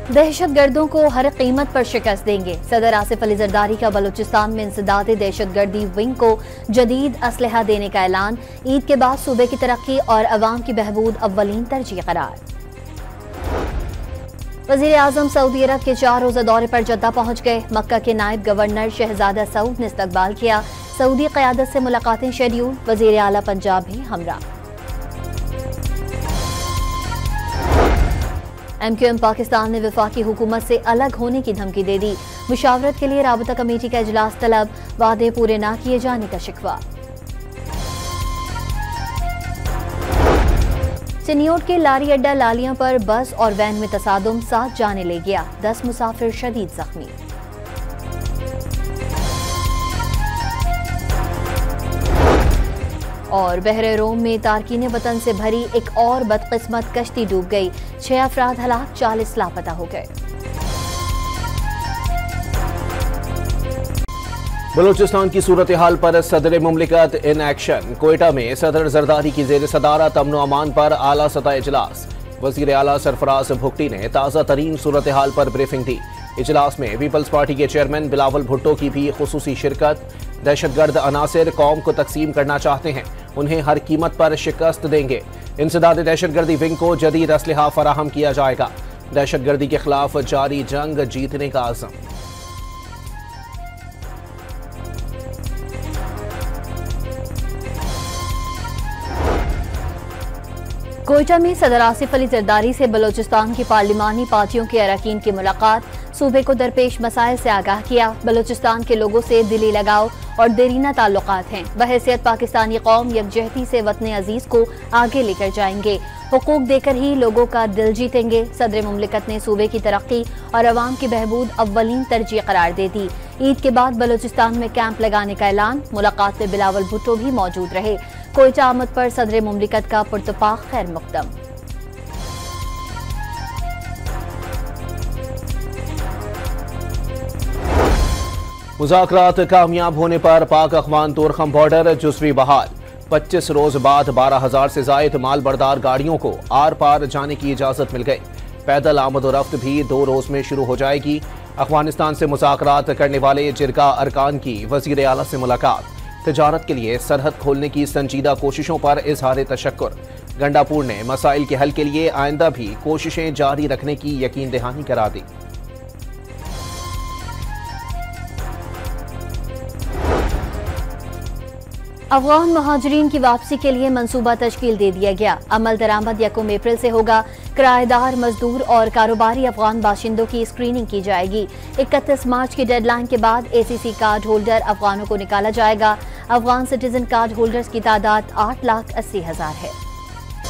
दहशत गर्दों को हर कीमत पर शिकस्त देंगे। सदर आसिफ अली जरदारी का बलूचिस्तान में इंसदाद दहशत गर्दी विंग को जदीद असलहा देने का ऐलान। ईद के बाद सूबे की तरक्की और अवाम की बहबूद अव्वलीन तरजीह करार। वज़ीर आज़म सऊदी अरब के 4 रोज़ा दौरे पर जद्दा पहुंच गए। मक्का के नायब गवर्नर शहजादा सऊद ने इस्तकबाल किया। सऊदी क़यादत से मुलाकातें शेड्यूल। वज़ीर आला पंजाब भी हमरा। MQM पाकिस्तान ने वफाकी हुकूमत से अलग होने की धमकी दे दी। मुशावरत के लिए राबता कमेटी का इजलास तलब। वादे पूरे न किए जाने का शिकवा। चिनियोट के लारी अड्डा लालियां पर बस और वैन में तसादुम, 7 जाने ले गया। 10 मुसाफिर शदीद जख्मी। और बहरे रोम में तारकीन वतन से भरी एक और बदकिस्मत कश्ती डूब गई। 6 अफराद हलाक, 40 लापता हो गए। बलूचिस्तान की सूरत हाल पर सदर मुमलिकत इन एक्शन। कोयटा में सदर जरदारी की जेर सदारत अमन अमान पर आला सतह इजलास। वजीर आला सरफराज भुट्टी ने ताज़ा तरीन सूरत हाल पर ब्रीफिंग दी। इजलास में पीपल्स पार्टी के चेयरमैन बिलावल भुट्टो की भी खुसूसी शिरकत। दहशतगर्द अनासिर कौम को तकसीम करना चाहते हैं, उन्हें हर कीमत पर शिकस्त देंगे। इंसदाद दहशतगर्दी विंग को जदीद असलहा फराहम किया जाएगा। दहशतगर्दी के खिलाफ जारी जंग जीतने का आज़म। कोयटा में सदर आसिफ अली जरदारी से बलूचिस्तान की पार्लिमानी पार्टियों के अरकान की मुलाकात। सूबे को दरपेश मसाइल से आगाह किया। बलूचिस्तान के लोगों से दिली लगाव और देरीना ताल्लुकात हैं। बहैसियत पाकिस्तानी कौम यकजहती से वतन अजीज को आगे लेकर जाएंगे। हुकूक देकर ही लोगों का दिल जीतेंगे। सदर मुमलिकत ने सूबे की तरक्की और अवाम की बहबूद अव्वलीन तरजीह करार दे दी। ईद के बाद बलूचिस्तान में कैंप लगाने का ऐलान। मुलाकात में बिलावल भुट्टो भी मौजूद रहे। कोयटा आमद पर सदर मुमलिकत का पुरतपाक खैर मकदम। मुज़ाकरात कामयाब होने पर पाक अफगान तोरखम बॉर्डर जुज़वी बहाल। 25 रोज बाद 12,000 से जायद माल बरदार गाड़ियों को आर पार जाने की इजाजत मिल गई। पैदल आमद और रफ्त भी 2 रोज में शुरू हो जाएगी। अफगानिस्तान से मुज़ाकरात करने वाले जिरगा अरकान की वज़ीर आला से मुलाकात। तिजारत के लिए सरहद खोलने की संजीदा कोशिशों पर इजहार तशक्कुर। गंडापुर ने मसाइल के हल के लिए आइंदा भी कोशिशें जारी रखने की यकीन दहानी करा दी। अफगान महाजरीन की वापसी के लिए मंसूबा तश्कील दे दिया गया। अमल दरामद 1 अप्रैल से होगा। किराएदार, मजदूर और कारोबारी अफगान बाशिंदों की स्क्रीनिंग की जाएगी। 31 मार्च की डेडलाइन के बाद ACC कार्ड होल्डर अफगानों को निकाला जाएगा। अफगान सिटीजन कार्ड होल्डर्स की तादाद 8,80,000 है।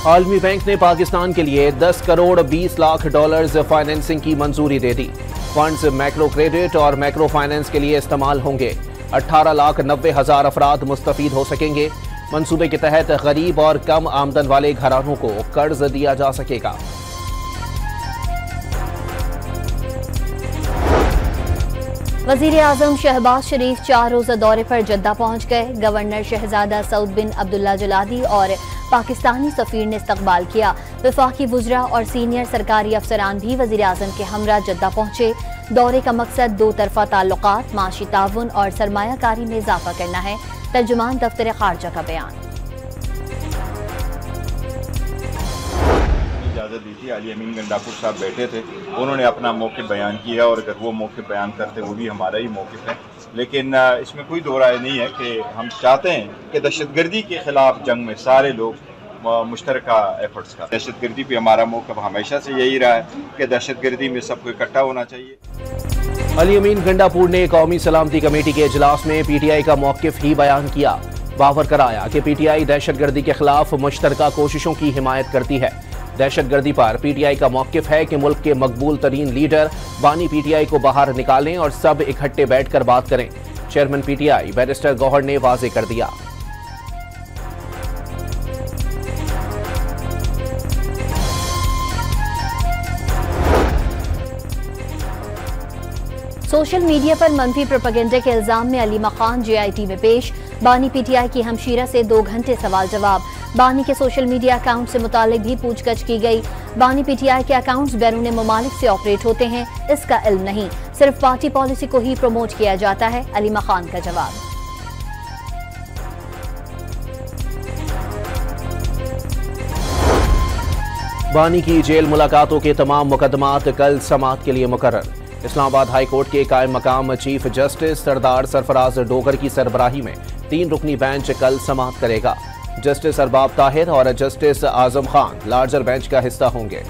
आलमी बैंक ने पाकिस्तान के लिए 10 करोड़ 20 लाख डॉलर्स फाइनेंसिंग की मंजूरी दे दी। फंड्स मैक्रो क्रेडिट और मैक्रो फाइनेंस के लिए इस्तेमाल होंगे। 18,90,000 अफराद मुस्तफीद हो सकेंगे। मंसूबे के तहत गरीब और कम आमदन वाले घरानों को कर्ज दिया जा सकेगा। वज़ीर आज़म शहबाज शरीफ 4 रोज़ा दौरे पर जद्दा पहुंच गए। गवर्नर शहजादा सऊद बिन अब्दुल्ला जलादी और पाकिस्तानी सफीर ने इस्तकबाल किया। वफाकी वुज़रा और सीनियर सरकारी अफसरान भी वज़ीर आज़म के हमरा जद्दा पहुंचे। दौरे का मकसद 2 तरफा ताल्लुकात, माशी ताउन और सरमायाकारी में इजाफा करना है। तर्जुमान दफ्तर खारजा का बयान। इजाज़त दी थी, अली अमीन गंडापुर साहब बैठे थे, उन्होंने अपना मौक़िफ़ बयान किया और अगर वो मौक़िफ़ बयान करते वो भी हमारा ही मौक़िफ़ है। लेकिन इसमें कोई दो राय नहीं है कि हम चाहते हैं कि दहशतगर्दी के ख़िलाफ़ जंग में सारे लोग मुश्तरका एफर्ट्स का। दहशतगर्दी पे हमारा मौक़िफ़ हमेशा से यही रहा है कि दहशतगर्दी में सबको इकट्ठा होना चाहिए। अली अमीन गंडापुर ने कौमी सलामती कमेटी के इजलास में PTI का मौक़िफ़ ही बयान किया। बावर कराया कि PTI दहशतगर्दी के खिलाफ मुश्तरका कोशिशों की हिमायत करती है। दहशतगर्दी पर PTI का मौक़िफ़ है कि मुल्क के मकबूल तरीन लीडर बानी PTI को बाहर निकालें और सब इकट्ठे बैठ कर बात करें। चेयरमैन PTI बैरिस्टर गौहर ने वाज़े कर दिया। सोशल मीडिया पर मनफी प्रोपेगेंडा के इल्जाम में अलीमा खान JIT में पेश। बानी PTI की हमशीरा से 2 घंटे सवाल जवाब। बानी के सोशल मीडिया अकाउंट से मुतालिक भी पूछगछ की गई। बानी पीटीआई के अकाउंट्स बैरून ममालिक से ऑपरेट होते हैं, इसका इल्म नहीं, सिर्फ पार्टी पॉलिसी को ही प्रमोट किया जाता है। अलीमा खान का जवाब। बानी की जेल मुलाकातों के तमाम मुकदमात कल समाअत के लिए मुकर्रर। इस्लामाबाद हाई कोर्ट के कायम मकाम चीफ जस्टिस सरदार सरफराज डोगर की सरबराही में 3 रुकनी बेंच कल समाअत करेगा। जस्टिस अरबाब ताहिर और justice Azam Khan larger bench का हिस्सा होंगे।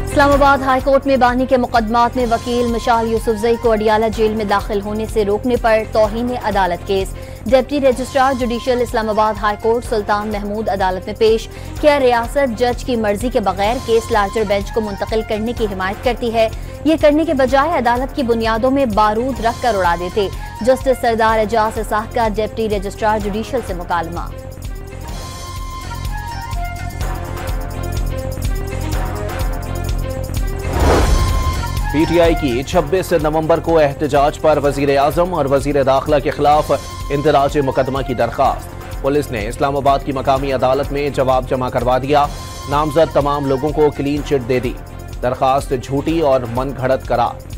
इस्लामाबाद हाई कोर्ट में बानी के मुकदमात में वकील मशाल यूसुफजई को अडियाला जेल में दाखिल होने से रोकने पर तौहीन अदालत केस। Deputy registrar judicial Islamabad high court Sultan Mahmood अदालत में पेश किया। रियासत जज की मर्जी के बगैर केस लार्जर बेंच को मुंतकिल करने की हिमायत करती है। ये करने के बजाय अदालत की बुनियादों में बारूद रख कर उड़ा देते। जस्टिस सरदार एजाज इसाक का डिप्टी रजिस्ट्रार जुडिशल से मुकालमा। पीटीआई की 26 नवंबर को एहतजाज पर वजीर आजम और वजीर दाखिला के खिलाफ इंदराज मुकदमा की दरखास्त। पुलिस ने इस्लामाबाद की मकामी अदालत में जवाब जमा करवा दिया। नामजद तमाम लोगों को क्लीन चिट दे दी। दरखास्त झूठी और मन घड़त करार।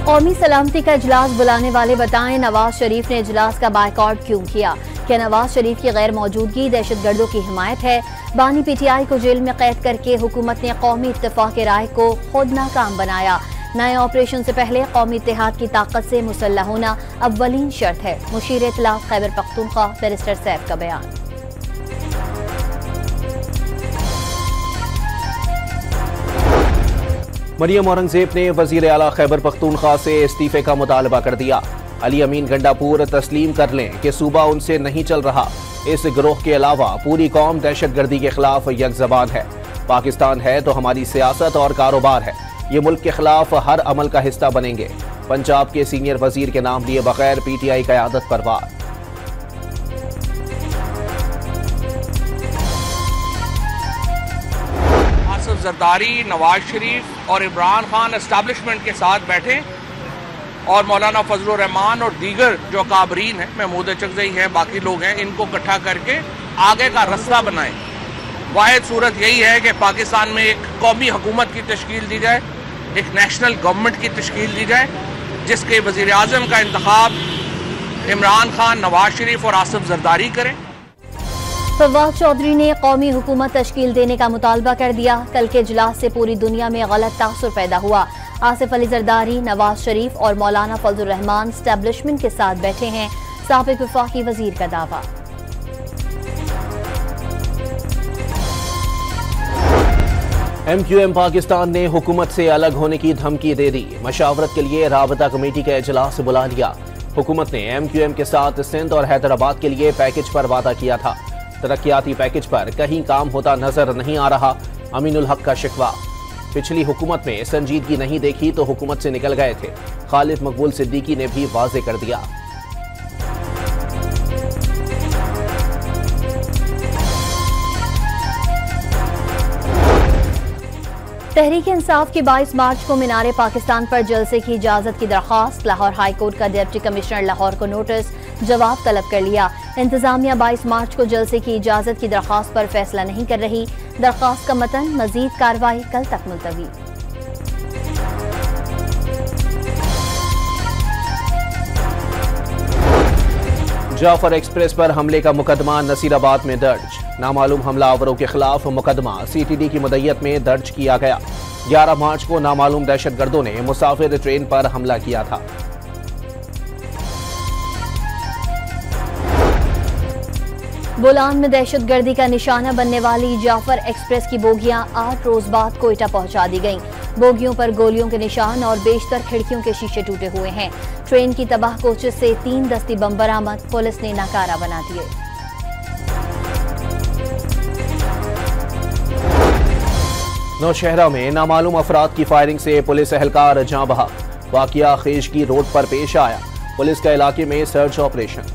कौमी सलामती का इजलास बुलाने वाले बताएं नवाज शरीफ ने इजलास का बायकॉट क्यों किया। क्या नवाज शरीफ की गैर मौजूदगी दहशतगर्दों की हिमायत है। बानी पीटीआई को जेल में कैद करके हुकूमत ने कौमी इत्तेफाक राय को खुद नाकाम बनाया। नए ऑपरेशन से पहले कौमी इत्तेहाद की ताकत से मुसल्लह होना अव्वलीन शर्त है। मुशीर इत्तलाफ खैबर पख्तूनख्वा बैरिस्टर सैफ का बयान। मरियम औरंगजेब ने वजीर आला खैबर पख्तूनख्वा से इस्तीफे का मुतालबा कर दिया। अली अमीन गंडापुर तस्लीम कर लें कि सूबा उनसे नहीं चल रहा। इस गिरोह के अलावा पूरी कौम दहशतगर्दी के खिलाफ यकजबान है। पाकिस्तान है तो हमारी सियासत और कारोबार है। ये मुल्क के खिलाफ हर अमल का हिस्सा बनेंगे। पंजाब के सीनियर वजीर के नाम लिए बगैर पीटीआई क़यादत पर वार। आसिफ जरदारी, नवाज शरीफ और इमरान खान एस्टैब्लिशमेंट के साथ बैठे और मौलाना फजलुर रहमान और दीगर जो काबरीन हैं, महमूद चकजई हैं, बाकी लोग हैं, इनको इकट्ठा करके आगे का रास्ता बनाएं। वाहिद सूरत यही है कि पाकिस्तान में एक कौमी हुकूमत की तश्कील दी जाए, एक नेशनल गवर्नमेंट की तश्कील दी जाए, जिसके वज़ीर आज़म का इंतखाब इमरान खान, नवाज शरीफ और आसिफ जरदारी करें। फवाद चौधरी ने कौमी हुकूमत तश्कील देने का मुतालबा कर दिया। कल के इजलास से पूरी दुनिया में गलत तासुर पैदा हुआ। आसिफ अली जरदारी, नवाज शरीफ और मौलाना फजलुर रहमान एस्टैब्लिशमेंट के साथ बैठे हैं। साबिक वफाकी वजीर का दावा। MQM पाकिस्तान ने हुकूमत से अलग होने की धमकी दे दी। मशावरत के लिए राबता कमेटी का इजलास बुला लिया। हुकूमत ने MQM के साथ सिंध और हैदराबाद के लिए पैकेज पर वादा किया था। तरक्याती पैकेज पर कहीं काम होता नजर नहीं आ रहा। अमीनुल हक का शिकवा। पिछली हुकूमत में संजीदगी नहीं देखी तो हुकूमत से निकल गए थे। खालिद मकबूल सिद्दीकी ने भी वाजे कर दिया। तहरीक इंसाफ की 22 मार्च को मीनारे पाकिस्तान पर जलसे की इजाजत की दरख्वास्त। लाहौर हाई कोर्ट का डिप्टी कमिश्नर लाहौर को नोटिस, जवाब तलब कर लिया। इंतजामिया 22 मार्च को जलसे की इजाजत की दरख्वास्त पर फैसला नहीं कर रही। दरख्वास्त का मतन मजीद कार्रवाई कल तक मुलतवी। जाफर एक्सप्रेस पर हमले का मुकदमा नसीराबाद में दर्ज। नामालूम हमलावरों के खिलाफ मुकदमा CTD की मुद्दत में दर्ज किया गया। 11 मार्च को नामालूम दहशतगर्दों ने मुसाफिर ट्रेन पर हमला किया था। बोलान में दहशतगर्दी का निशाना बनने वाली जाफर एक्सप्रेस की बोगियां 8 रोज बाद कोयटा पहुंचा दी गईं। बोगियों पर गोलियों के निशान और बेशतर खिड़कियों के शीशे टूटे हुए हैं। ट्रेन की तबाह कोचेस से 3 दस्ती बम बरामद, पुलिस ने नाकारा बना दिए। नौशहरा में नामालूम अफराद की फायरिंग से पुलिस एहलकार जाँ बहा। वाकया खेशगी रोड पर पेश आया। पुलिस का इलाके में सर्च ऑपरेशन।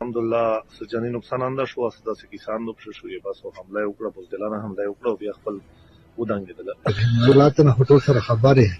अल्हम्दुलिल्लाह जानी नुकसान अंदा शो असदा से किसान लोग शुरू बस हमला उकड़ा बुलदिलाना हमला उकड़ा बया खपल उदांगेदला जुलातना होटल सर खबरे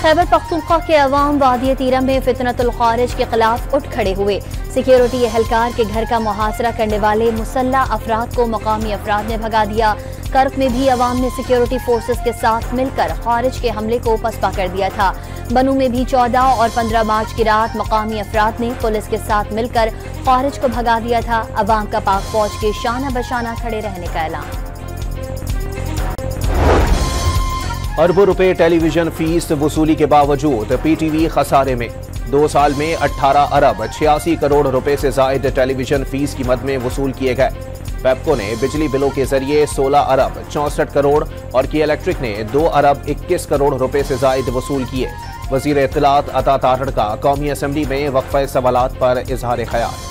खैबर पख्तूनख्वा के अवाम वादी तीरम में फितनतुल खारिज के खिलाफ उठ खड़े हुए। सिक्योरिटी एहलकार के घर का मुहासरा करने वाले मुसल्ला अफराद को मकामी अफराद ने भगा दिया। कर्क में भी अवाम ने सिक्योरिटी फोर्सेस के साथ मिलकर खारिज के हमले को पसपा कर दिया था। बनू में भी 14 और 15 मार्च की रात मकामी अफराद ने पुलिस के साथ मिलकर खारिज को भगा दिया था। अवाम का पाक फौज के शाना बशाना खड़े रहने का ऐलान। अरबों रुपए टेलीविजन फीस वसूली के बावजूद पीटीवी खसारे में। 2 साल में 18 अरब 86 करोड़ रुपए से जायद टेलीविजन फीस की मद में वसूल किए गए। पेप्को ने बिजली बिलों के जरिए 16 अरब 64 करोड़ और की इलेक्ट्रिक ने 2 अरब 21 करोड़ रुपए से जायद वसूल किए। वजीर इत्तलात अता तारड़ का कौमी असम्बली में वक्फे सवालात पर इजहार ख्याल।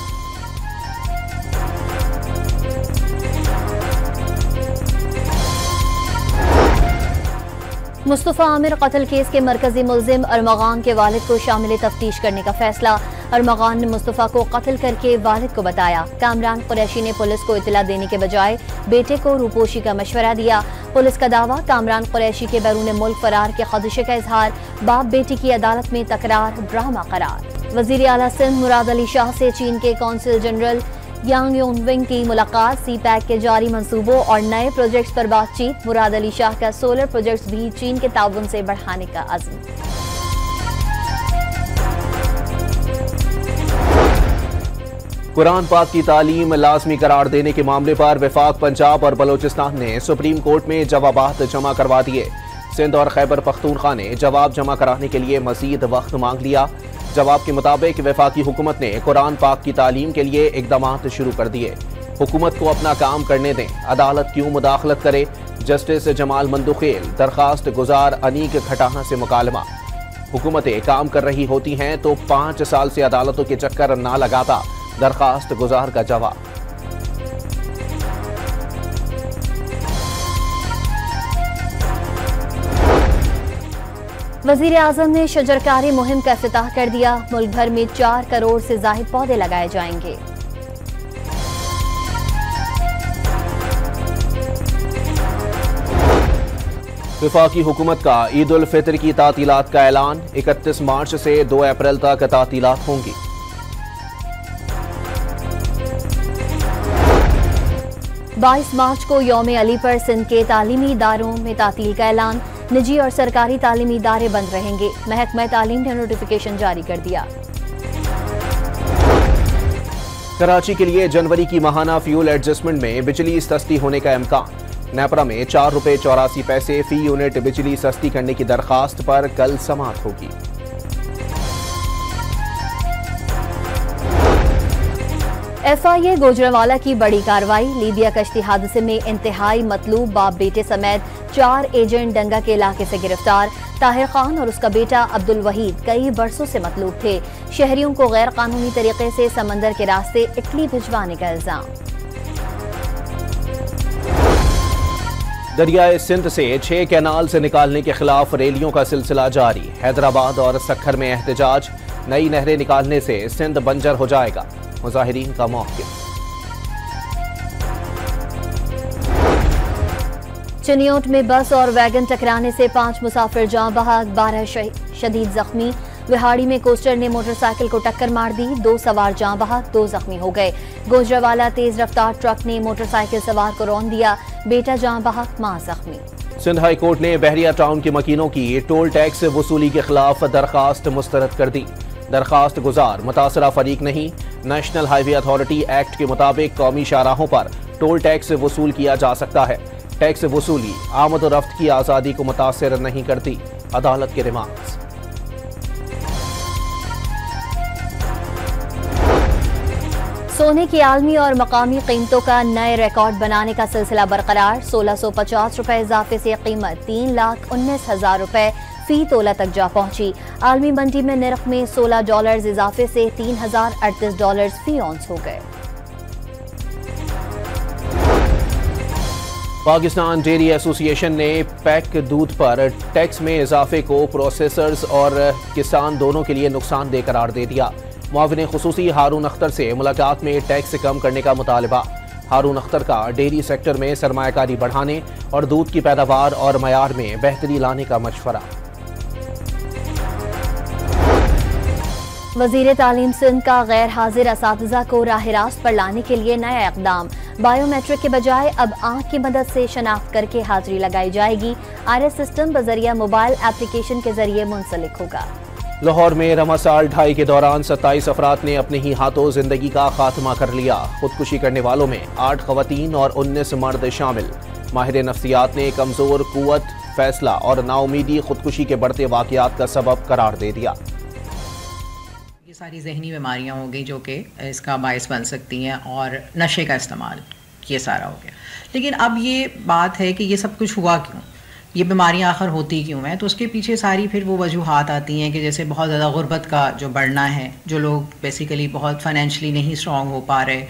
मुस्तफा आमिर कत्ल केस के मरकजी मुलजिम अरमगान के वालिद को शामिल तफ्तीश करने का फैसला। अरमगान ने मुस्तफा को कत्ल करके वालिद को बताया। कामरान कुरैशी ने पुलिस को इतला देने के बजाय बेटे को रूपोशी का मशवरा दिया। पुलिस का दावा, कामरान कुरैशी के बैरून मुल्क फरार के खदशे का इजहार। बाप बेटी की अदालत में तकरार ड्रामा करार। वजीर आला सिंध मुराद अली शाह से चीन के कौंसिल जनरल यांग योनविंग की मुलाकात। सी पैक के जारी मंसूबों और नए प्रोजेक्ट्स पर बातचीत। मुराद अली शाह का सोलर प्रोजेक्ट्स भी चीन के ताउन से बढ़ाने का अज़्म। कुरान पाक की तालीम लाजमी करार देने के मामले पर वफाक पंजाब और बलोचिस्तान ने सुप्रीम कोर्ट में जवाबात जमा करवा दिए। सिंध और खैबर पख्तूनख्वा ने जवाब जमा कराने के लिए मजीद वक्त मांग लिया। जवाब के मुताबिक वफाकी हुकूमत ने कुरान पाक की तालीम के लिए इकदामात शुरू कर दिए। हुकूमत को अपना काम करने दें, अदालत क्यों मुदाखलत करे। जस्टिस जमाल मंदुखेल दरखास्त गुजार अनीक खटाना से मुकालमा। हुकूमतें काम कर रही होती हैं तो 5 साल से अदालतों के चक्कर ना लगाता। दरखास्त गुजार का जवाब। वजीर आजम ने शजरकारी मुहिम का इफ्तिताह कर दिया। मुल्क भर में 4 करोड़ से जायद पौधे लगाए जाएंगे। वफाकी हुकूमत का ईद उल फितर की तातीलात का ऐलान। 31 मार्च से 2 अप्रैल तक तातीलात होंगी। बाईस मार्च को यौम अली पर सिंध के तालीमी इदारों में तातील का ऐलान। निजी और सरकारी तालीमी इदारे बंद रहेंगे। महकमा तालीम ने नोटिफिकेशन जारी कर दिया। कराची के लिए जनवरी की माहाना फ्यूल एडजस्टमेंट में बिजली सस्ती होने का इम्कान। नेपरा में 4 रुपए 84 पैसे फी यूनिट बिजली सस्ती करने की दरखास्त पर कल समाअत होगी। FIA गोजरावाला की बड़ी कार्रवाई। लीबिया कश्ती हादसे में इंतहाई मतलूब बाप बेटे समेत 4 एजेंट दंगा के इलाके से गिरफ्तार। ताहिर खान और उसका बेटा अब्दुल वहीद कई बरसों से मतलूब थे। शहरियों को गैर कानूनी तरीके से समंदर के रास्ते इटली भिजवाने का इल्जाम। दरियाए सिंध से 6 कैनाल से निकालने के खिलाफ रैलियों का सिलसिला जारी। हैदराबाद और सक्खर में एहतजाज। नई नहरें निकालने से सिंध बंजर हो जाएगा। मुजाहिरीन का मौक़िफ़। चिनियोट में बस और वैगन टकराने से 5 मुसाफिर जाँ बहक, 12 शदीद जख्मी। विहाड़ी में कोस्टर ने मोटरसाइकिल को टक्कर मार दी। 2 सवार जाँ बहक, 2 जख्मी हो गए। गोजरावाला तेज रफ्तार ट्रक ने मोटरसाइकिल सवार को रौंद दिया। बेटा जाँ बहक, मां जख्मी। सिंध हाई कोर्ट ने बहरिया टाउन के मकीनों की टोल टैक्स वसूली के खिलाफ दरखास्त मुस्तरद कर दी। दरखास्त गुजार मुतासरा फरीक नहीं। नेशनल हाईवे अथॉरिटी एक्ट के मुताबिक कौमी शाहराहों पर टोल टैक्स वसूल किया जा सकता है। टैक्स वसूली आमद और रफ्त की आज़ादी को मुतासर नहीं करती। अदालत के रिमार्क्स। सोने की आलमी और मकामी कीमतों का नए रिकॉर्ड बनाने का सिलसिला बरकरार। 1650 रुपए इजाफे से कीमत 3,19,000 रुपए फी तोला तक जा पहुंची। आलमी मंडी में नर्ख में $16 इजाफे से $3,038 फी औंस हो गए। पाकिस्तान डेयरी एसोसिएशन ने पैक दूध पर टैक्स में इजाफे को प्रोसेसर्स और किसान दोनों के लिए नुकसानदेह करार दे दिया। मुआविन खुसूसी हारून अख्तर से मुलाकात में टैक्स कम करने का मुतालबा। हारून अख्तर का डेयरी सेक्टर में सरमायाकारी बढ़ाने और दूध की पैदावार और मयार में बेहतरी लाने का मशवरा। वज़ीर तालीम सिंध का गैर हाजिर असातिज़ा को राह रास्त पर लाने के लिए नया इक़दाम। बायोमेट्रिक के बजाय अब आंख की मदद से शनाख्त करके हाजिरी लगाई जाएगी। आरएस सिस्टम बजरिया मोबाइल एप्लीकेशन के जरिए मुंसलिक होगा। लाहौर में रमा साल 2.5 के दौरान 27 अफराद ने अपने ही हाथों जिंदगी का खात्मा कर लिया। खुदकुशी करने वालों में 8 खवातीन और 19 मर्द शामिल। माहिर नफ्सियात ने कमजोर कुव्वत, फैसला और नाउमीदी खुदकुशी के बढ़ते वाकयात का सबब करार दे दिया। ये सारी जहनी बीमारियां हो गई जो कि इसका बायस बन सकती हैं, और नशे का इस्तेमाल ये सारा हो गया। लेकिन अब ये बात है कि ये सब कुछ हुआ क्यों, ये बीमारियां आखिर होती क्यों हैं, तो उसके पीछे सारी फिर वो वजूहात आती हैं कि जैसे बहुत ज़्यादा गुर्बत का जो बढ़ना है, जो लोग बेसिकली बहुत फाइनेंशली नहीं स्ट्रॉन्ग हो पा रहे,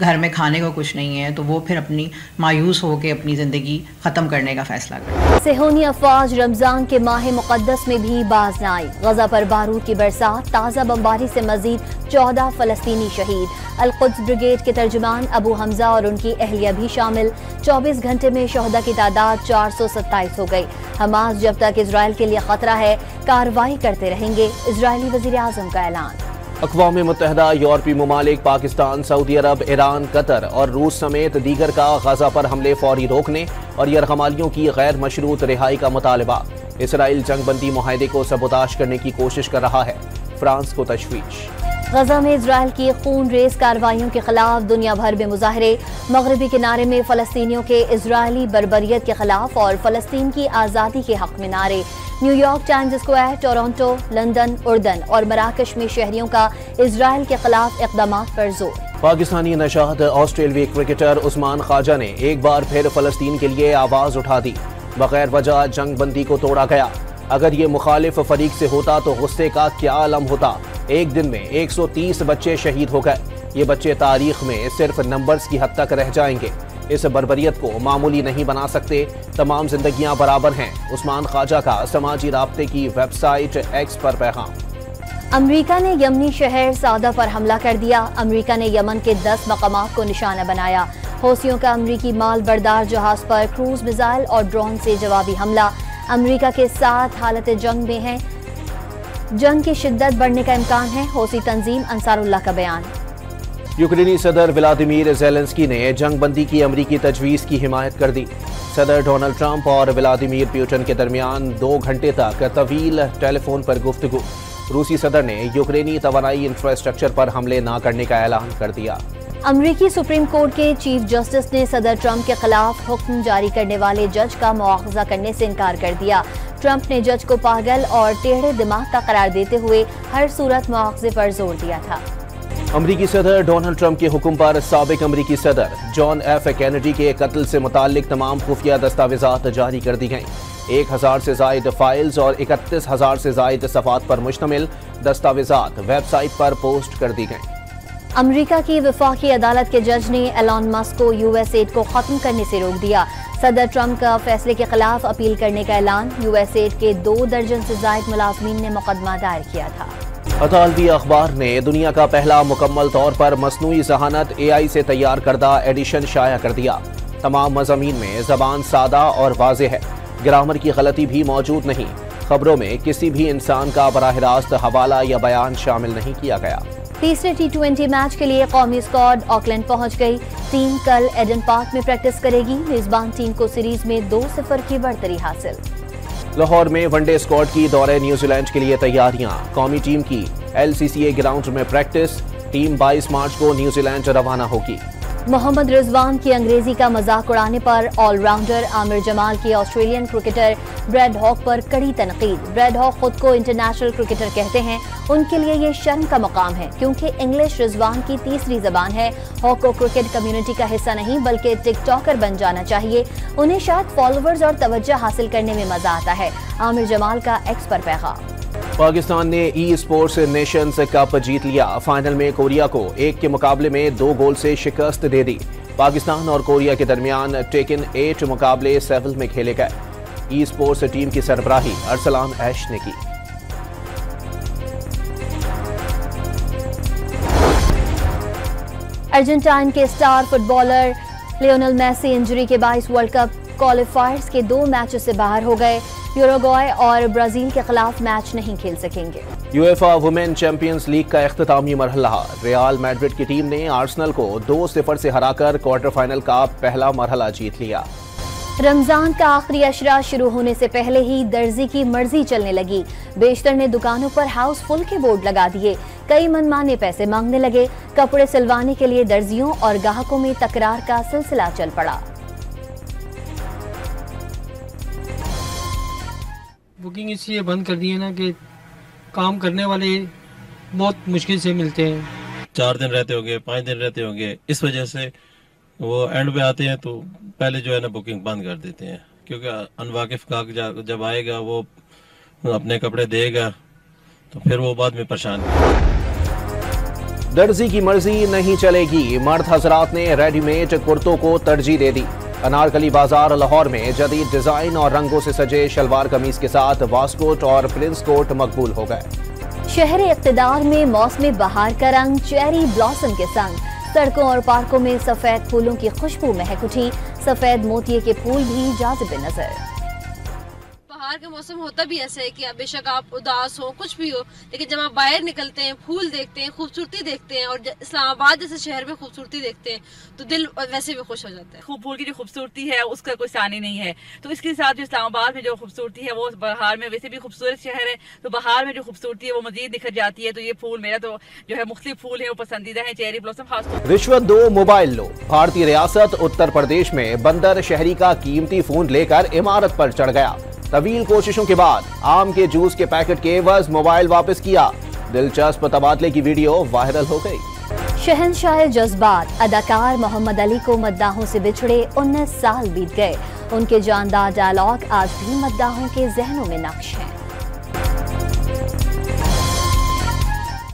घर में खाने को कुछ नहीं है, तो वो फिर अपनी मायूस होकर अपनी ज़िंदगी ख़त्म करने का फ़ैसला करें। सेहूनी अफवाज रमज़ान के माह मुक़द्दस में भी बाज न आई। गज़ा पर बारूद की बरसात, ताज़ा बमबारी से मजीद 14 फ़लस्तीनी शहीद। अल-कुद्स ब्रिगेड के तर्जुमान अबू हमजा और उनकी अहलिया भी शामिल। 24 घंटे में शहदा की तादाद 427 हो गई। हमास जब तक इजराइल के लिए खतरा है कार्रवाई करते रहेंगे, इजरायली वज़ीर आज़म का ऐलान। अक़वाम मुत्तहिदा, यूरोपीय ममालिक, पाकिस्तान, सऊदी अरब, ईरान, कतर और रूस समेत दीगर का गजा पर हमले फौरी रोकने और यरगमालियों की गैर मशरूत रिहाई का मुतालबा। इसराइल जंगबंदी मुआहदे को सबोताश करने की कोशिश कर रहा है, फ्रांस को तशवीश। गजा में इजराइल की खून रेज कार्रवाइयों के खिलाफ दुनिया भर में मुजाहरे। मगरबी किनारे में फलस्तीनियों के इजरायली बर्बरियत के खिलाफ और फलस्तीन की आज़ादी के हक में नारे। New York, Times Square, Toronto, London, उर्दन और मराकश में शहरियों का इजराइल के खिलाफ इक़दामात पर जोर। पाकिस्तानी नशाद ऑस्ट्रेलियाई क्रिकेटर उस्मान ख्वाजा ने एक बार फिर फलस्तीन के लिए आवाज उठा दी। बगैर वजह जंग बंदी को तोड़ा गया। अगर ये मुखालिफ फरीक से होता तो गुस्से का क्या आलम होता। एक दिन में 130 बच्चे शहीद हो गए। ये बच्चे तारीख में सिर्फ नंबर्स की हद तक रह जाएंगे। इस बर्बरियत को मामूली नहीं बना सकते। तमाम जिंदगियां बराबर हैं। उस्मान ख्वाजा का समाजी राब्ते की वेबसाइट एक्स पर पैगाम। अमरीका ने यमनी शहर सादा पर हमला कर दिया। अमरीका ने यमन के 10 मकामात को निशाना बनाया। हौसियों का अमरीकी माल बरदार जहाज पर क्रूज मिसाइल और ड्रोन से जवाबी हमला। अमरीका के साथ हालत जंग में है। जंग की शिद्दत बढ़ने का इम्कान है, हौसी तंजीम अंसारुल्लाह का बयान। यूक्रेनी सदर व्लादिमीर ज़ेलेंस्की ने जंग बंदी की अमरीकी तजवीज़ की हिमायत कर दी। सदर डोनाल्ड ट्रंप और व्लादिमीर पुतिन के दरमियान 2 घंटे तक तवील टेलीफोन पर गुफ्तगू। रूसी सदर ने यूक्रेनी तवानाई इंफ्रास्ट्रक्चर पर हमले न करने का ऐलान कर दिया। अमरीकी सुप्रीम कोर्ट के चीफ जस्टिस ने सदर ट्रंप के खिलाफ हुक्म जारी करने वाले जज का मुआवजा करने से इनकार कर दिया। ट्रंप ने जज को पागल और टेढ़े दिमाग का करार देते हुए हर सूरत मुआवजे पर जोर दिया था। अमरीकी सदर डोनाल्ड ट्रंप के हुक्म पर साबिक अमरीकी सदर जॉन एफ कैनेडी के कत्ल से मुताल्लिक तमाम खुफिया दस्तावेजात जारी कर दी गईं। 1000 से जायद फाइल्स और 31,000 से जायद सफ़ात पर मुश्तमिल दस्तावेजात वेबसाइट पर पोस्ट कर दी गईं। अमरीका की वफाकी अदालत के जज ने एलॉन मस्क को यूएस एड को खत्म करने से रोक दिया। सदर ट्रंप का फैसले के खिलाफ अपील करने का ऐलान। यूएस एड के 2 दर्जन से जायद मुलाजमीन ने मुकदमा दायर किया था। अतालवी अखबार ने दुनिया का पहला मुकम्मल तौर पर मसनूई ज़हानत AI से तैयार करदा एडिशन शाया कर दिया। तमाम मज़ामीन में ज़बान सादा और वाज़ेह है। ग्रामर की गलती भी मौजूद नहीं। खबरों में किसी भी इंसान का बराह रास्त हवाला या बयान शामिल नहीं किया गया। तीसरे T20 मैच के लिए कौमी स्क्वाड ऑकलैंड पहुंच गई। टीम कल एडन पार्क में प्रैक्टिस करेगी। मेजबान टीम को सीरीज में 2-0 की बढ़तरी हासिल। लाहौर में वनडे स्क्वाड की दौरे न्यूजीलैंड के लिए तैयारियां। कौमी टीम की LCCA ग्राउंड में प्रैक्टिस। टीम 22 मार्च को न्यूजीलैंड रवाना होगी। मोहम्मद रिजवान की अंग्रेजी का मजाक उड़ाने पर ऑलराउंडर आमिर जमाल की ऑस्ट्रेलियन क्रिकेटर ब्रैड हॉक पर कड़ी तनकीद। ब्रैड हॉक खुद को इंटरनेशनल क्रिकेटर कहते हैं। उनके लिए ये शर्म का मकाम है क्योंकि इंग्लिश रिजवान की तीसरी जबान है। हॉक को क्रिकेट कम्युनिटी का हिस्सा नहीं बल्कि टिकटॉकर बन जाना चाहिए। उन्हें शायद फॉलोअर्स और तवज्जो हासिल करने में मजा आता है। आमिर जमाल का एक्स पर पैगाम। पाकिस्तान ने ई-स्पोर्ट्स नेशंस कप जीत लिया। फाइनल में कोरिया को 1 के मुकाबले में 2 गोल से शिकस्त दे दी। पाकिस्तान और कोरिया के दरमियान टेकन 8 मुकाबले सेवल में खेले गए। ई स्पोर्ट्स टीम की सरबराही अरसलान ऐश ने की। अर्जेंटाइन के star footballer Lionel Messi injury के बायस वर्ल्ड कप क्वालिफायर्स के 2 मैचों से बाहर हो गए। यूरुग्वे और ब्राजील के खिलाफ मैच नहीं खेल सकेंगे। यूएफा वुमेन चैंपियंस लीग का इख्तितामी मरहला, रियल मैड्रिड की टीम ने आर्सेनल को 2-0 से हराकर क्वार्टर फाइनल का पहला मरहला जीत लिया। रमजान का आखिरी अशरा शुरू होने से पहले ही दर्जी की मर्जी चलने लगी। बेशतर ने दुकानों पर हाउसफुल के बोर्ड लगा दिए। कई मनमाने पैसे मांगने लगे। कपड़े सिलवाने के लिए दर्जियों और ग्राहकों में तकरार का सिलसिला चल पड़ा। बुकिंग इसलिए बंद कर दी है ना कि काम करने वाले बहुत मुश्किल से मिलते हैं। 4 दिन रहते होंगे, 5 दिन रहते होंगे, इस वजह से वो एंड पे आते हैं तो पहले जो है ना बुकिंग बंद कर देते हैं, क्योंकि अनवाकिफ ग्राहक जब आएगा वो अपने कपड़े देगा तो फिर वो बाद में परेशान। दर्जी की मर्जी नहीं चलेगी। मर्द हजरात ने रेडीमेड कुर्तों को तरजीह दे दी। अनारकली बाजार लाहौर में जदीद डिजाइन और रंगों से सजे शलवार कमीज के साथ वास्कोट और प्रिंस कोट मकबूल हो गए। शहर इक़्तिदार में मौसमी बहार का रंग चेरी ब्लॉसम के संग सड़कों और पार्कों में सफेद फूलों की खुशबू महक उठी। सफेद मोतिये के फूल भी जाज़िब नजर। बाहर का मौसम होता भी ऐसा है कि बेशक आप उदास हो, कुछ भी हो, लेकिन जब आप बाहर निकलते हैं, फूल देखते हैं, खूबसूरती देखते हैं और इस्लामाबाद जैसे शहर में खूबसूरती देखते हैं तो दिल वैसे भी खुश हो जाता है। फूल की जो खूबसूरती है उसका कोई सानी नहीं है, तो इसके साथ जो इस्लामाबाद में जो खूबसूरती है वो बहार में वैसे भी खूबसूरत शहर है, तो बहार में जो खूबसूरती है वो मजीद निखर जाती है। तो ये फूल मेरा तो जो है मुख्तलिफ फूल है वो पसंदीदा है, चेरी ब्लॉसम खास। रिश्वत दो, मोबाइल लो। भारतीय रियासत उत्तर प्रदेश में बंदर शहरी का कीमती फोन लेकर इमारत पर चढ़ गया। तवील कोशिशों के बाद आम के जूस के पैकेट के एवज मोबाइल वापस किया। दिलचस्प तबादले की वीडियो वायरल हो गई। शहंशाह जज्बात अदाकार मोहम्मद अली को मद्दाहों से बिछड़े 19 साल बीत गए। उनके जानदार डायलॉग आज भी मद्दाहों के जहनों में नक्श हैं।